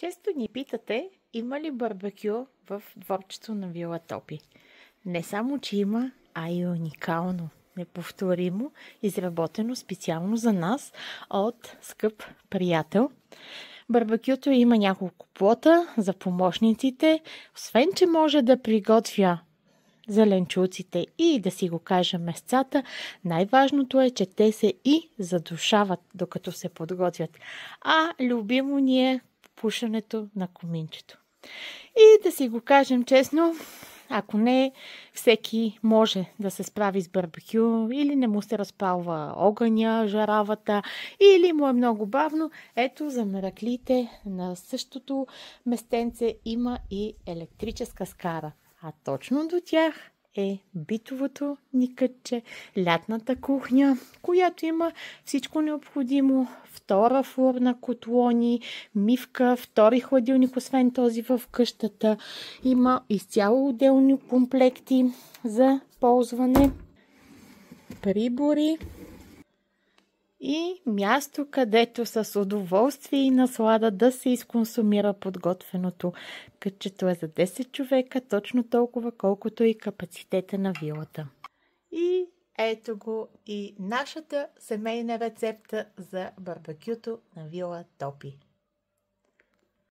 Често ни питате, има ли барбекю в дворчето на Вила Топи. Не само, че има, а и уникално, неповторимо, изработено специално за нас от скъп приятел. Барбекюто има няколко плота за помощниците, освен че може да приготвя зеленчуците и да си го кажа месцата, най-важното е, че те се и задушават, докато се подготвят. А любимо ни е пушенето на коминчето. И да си го кажем честно, ако не всеки може да се справи с барбекю, или не му се разпалва огъня, жаравата, или му е много бавно, ето за мераклите на същото местенце има и електрическа скара. А точно до тях е битовото ни кътче, лятната кухня, която има всичко необходимо. Втора фурна, котлони, мивка, втори хладилник, освен този в къщата. Има изцяло отделни комплекти за ползване, прибори и място, където с удоволствие и наслада да се изконсумира подготвеното. Кътчето е за 10 човека, точно толкова, колкото и капацитета на вилата. И ето го и нашата семейна рецепта за барбекюто на Вила Топи.